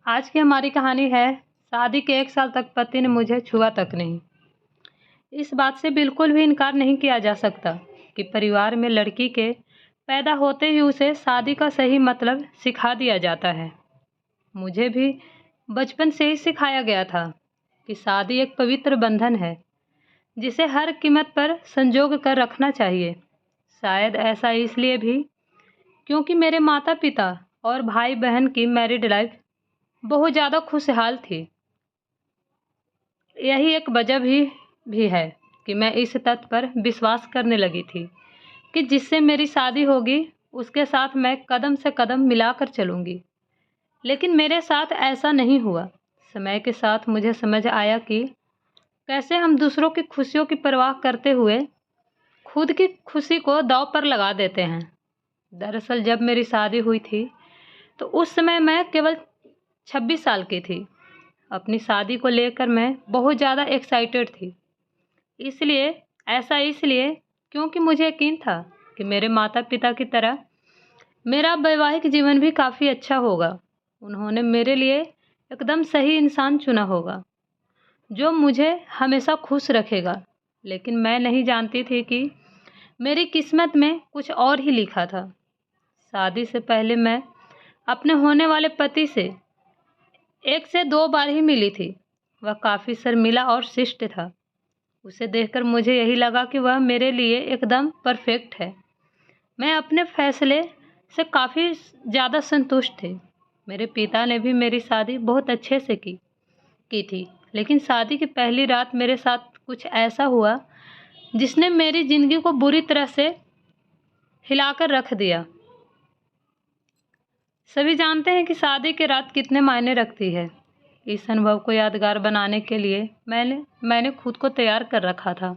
आज की हमारी कहानी है शादी के 1 साल तक पति ने मुझे छुआ तक नहीं। इस बात से बिल्कुल भी इनकार नहीं किया जा सकता कि परिवार में लड़की के पैदा होते ही उसे शादी का सही मतलब सिखा दिया जाता है। मुझे भी बचपन से ही सिखाया गया था कि शादी एक पवित्र बंधन है जिसे हर कीमत पर संजोग कर रखना चाहिए। शायद ऐसा इसलिए भी क्योंकि मेरे माता पिता और भाई बहन की मैरिड लाइफ बहुत ज़्यादा खुशहाल थी। यही एक वजह भी है कि मैं इस तथ्य पर विश्वास करने लगी थी कि जिससे मेरी शादी होगी उसके साथ मैं कदम से कदम मिलाकर चलूँगी। लेकिन मेरे साथ ऐसा नहीं हुआ। समय के साथ मुझे समझ आया कि कैसे हम दूसरों की खुशियों की परवाह करते हुए खुद की खुशी को दांव पर लगा देते हैं। दरअसल जब मेरी शादी हुई थी तो उस समय मैं केवल 26 साल की थी। अपनी शादी को लेकर मैं बहुत ज़्यादा एक्साइटेड थी। इसलिए क्योंकि मुझे यकीन था कि मेरे माता पिता की तरह मेरा वैवाहिक जीवन भी काफ़ी अच्छा होगा। उन्होंने मेरे लिए एकदम सही इंसान चुना होगा जो मुझे हमेशा खुश रखेगा। लेकिन मैं नहीं जानती थी कि मेरी किस्मत में कुछ और ही लिखा था। शादी से पहले मैं अपने होने वाले पति से 1 से 2 बार ही मिली थी। वह काफ़ी शर्मीला और शिष्ट था। उसे देखकर मुझे यही लगा कि वह मेरे लिए एकदम परफेक्ट है। मैं अपने फैसले से काफ़ी ज़्यादा संतुष्ट थी। मेरे पिता ने भी मेरी शादी बहुत अच्छे से की थी। लेकिन शादी की पहली रात मेरे साथ कुछ ऐसा हुआ जिसने मेरी ज़िंदगी को बुरी तरह से हिलाकर रख दिया। सभी जानते हैं कि शादी की रात कितने मायने रखती है। इस अनुभव को यादगार बनाने के लिए मैंने खुद को तैयार कर रखा था।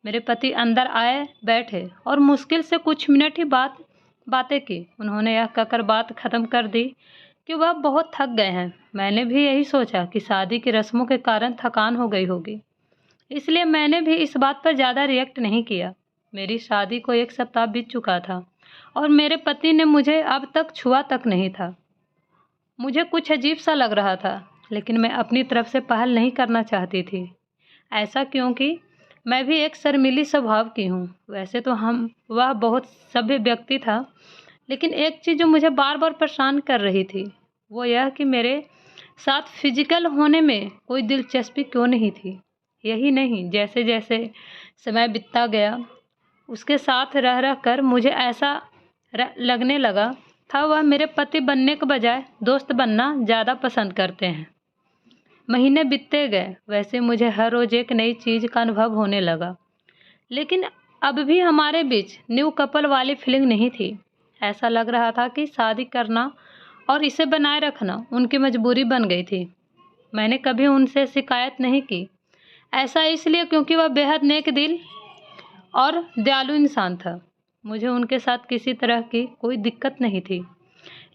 मेरे पति अंदर आए, बैठे और मुश्किल से कुछ मिनट ही बातें की। उन्होंने यह कहकर बात ख़त्म कर दी कि वह बहुत थक गए हैं। मैंने भी यही सोचा कि शादी की रस्मों के कारण थकान हो गई होगी, इसलिए मैंने भी इस बात पर ज़्यादा रिएक्ट नहीं किया। मेरी शादी को 1 सप्ताह बीत चुका था और मेरे पति ने मुझे अब तक छुआ तक नहीं था। मुझे कुछ अजीब सा लग रहा था, लेकिन मैं अपनी तरफ से पहल नहीं करना चाहती थी। ऐसा क्योंकि मैं भी एक शर्मीली स्वभाव की हूँ। वैसे तो वह बहुत सभ्य व्यक्ति था, लेकिन एक चीज़ जो मुझे बार बार परेशान कर रही थी वो यह कि मेरे साथ फिजिकल होने में कोई दिलचस्पी क्यों नहीं थी। यही नहीं, जैसे जैसे समय बीतता गया उसके साथ रह रह कर मुझे ऐसा लगने लगा था वह मेरे पति बनने के बजाय दोस्त बनना ज़्यादा पसंद करते हैं। महीने बीतते गए, वैसे मुझे हर रोज़ एक नई चीज़ का अनुभव होने लगा, लेकिन अब भी हमारे बीच न्यू कपल वाली फीलिंग नहीं थी। ऐसा लग रहा था कि शादी करना और इसे बनाए रखना उनकी मजबूरी बन गई थी। मैंने कभी उनसे शिकायत नहीं की। ऐसा इसलिए क्योंकि वह बेहद नेक दिल और दयालु इंसान था। मुझे उनके साथ किसी तरह की कोई दिक्कत नहीं थी,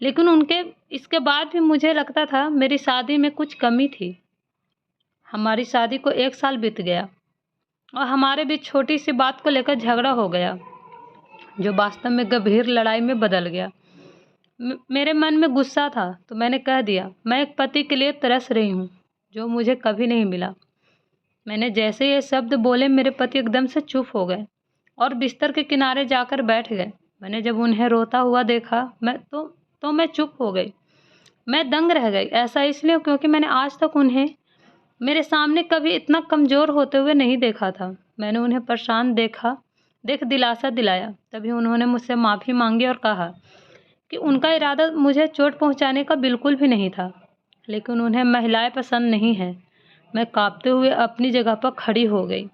लेकिन इसके बाद भी मुझे लगता था मेरी शादी में कुछ कमी थी। हमारी शादी को 1 साल बीत गया और हमारे बीच छोटी सी बात को लेकर झगड़ा हो गया, जो वास्तव में गंभीर लड़ाई में बदल गया। मेरे मन में गुस्सा था तो मैंने कह दिया, मैं एक पति के लिए तरस रही हूँ जो मुझे कभी नहीं मिला। मैंने जैसे ये शब्द बोले मेरे पति एकदम से चुप हो गए और बिस्तर के किनारे जाकर बैठ गए। मैंने जब उन्हें रोता हुआ देखा मैं चुप हो गई। मैं दंग रह गई। ऐसा इसलिए क्योंकि मैंने आज तक उन्हें मेरे सामने कभी इतना कमज़ोर होते हुए नहीं देखा था। मैंने उन्हें परेशान देख दिलासा दिलाया। तभी उन्होंने मुझसे माफ़ी मांगी और कहा कि उनका इरादा मुझे चोट पहुंचाने का बिल्कुल भी नहीं था, लेकिन उन्हें महिलाएं पसंद नहीं हैं। मैं कांपते हुए अपनी जगह पर खड़ी हो गई।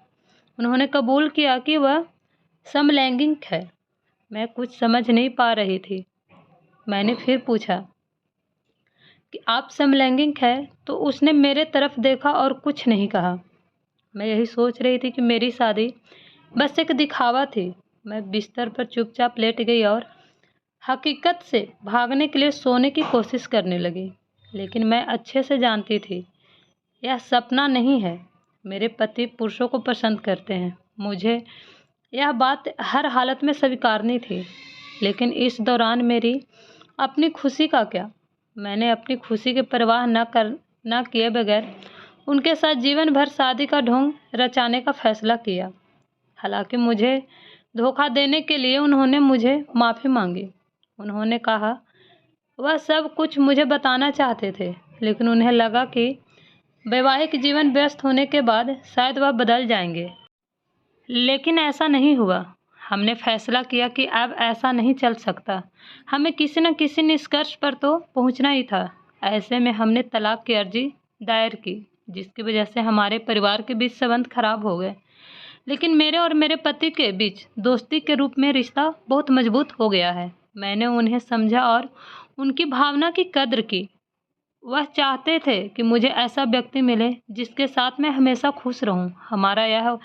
उन्होंने कबूल किया कि वह समलैंगिक है। मैं कुछ समझ नहीं पा रही थी। मैंने फिर पूछा कि आप समलैंगिक हैं? तो उसने मेरे तरफ देखा और कुछ नहीं कहा। मैं यही सोच रही थी कि मेरी शादी बस एक दिखावा थी। मैं बिस्तर पर चुपचाप लेट गई और हकीकत से भागने के लिए सोने की कोशिश करने लगी। लेकिन मैं अच्छे से जानती थी यह सपना नहीं है। मेरे पति पुरुषों को पसंद करते हैं। मुझे यह बात हर हालत में स्वीकारनी थी। लेकिन इस दौरान मेरी अपनी खुशी का क्या? मैंने अपनी खुशी की परवाह न किए बगैर उनके साथ जीवन भर शादी का ढोंग रचाने का फैसला किया। हालांकि मुझे धोखा देने के लिए उन्होंने मुझे माफ़ी मांगी। उन्होंने कहा वह सब कुछ मुझे बताना चाहते थे, लेकिन उन्हें लगा कि वैवाहिक जीवन व्यस्त होने के बाद शायद वह बदल जाएंगे। लेकिन ऐसा नहीं हुआ। हमने फैसला किया कि अब ऐसा नहीं चल सकता। हमें किसी न किसी निष्कर्ष पर तो पहुंचना ही था। ऐसे में हमने तलाक की अर्जी दायर की, जिसकी वजह से हमारे परिवार के बीच संबंध खराब हो गए। लेकिन मेरे और मेरे पति के बीच दोस्ती के रूप में रिश्ता बहुत मजबूत हो गया है। मैंने उन्हें समझा और उनकी भावना की कद्र की। वह चाहते थे कि मुझे ऐसा व्यक्ति मिले जिसके साथ मैं हमेशा खुश रहूं। हमारा यह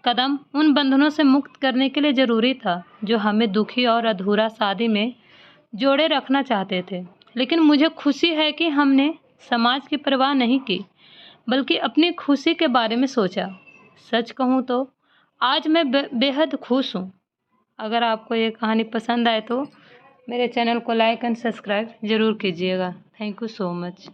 कदम उन बंधनों से मुक्त करने के लिए ज़रूरी था जो हमें दुखी और अधूरा शादी में जोड़े रखना चाहते थे। लेकिन मुझे खुशी है कि हमने समाज की परवाह नहीं की, बल्कि अपनी खुशी के बारे में सोचा। सच कहूँ तो आज मैं बेहद खुश हूँ। अगर आपको ये कहानी पसंद आए तो मेरे चैनल को लाइक एंड सब्सक्राइब ज़रूर कीजिएगा। Thank you so much.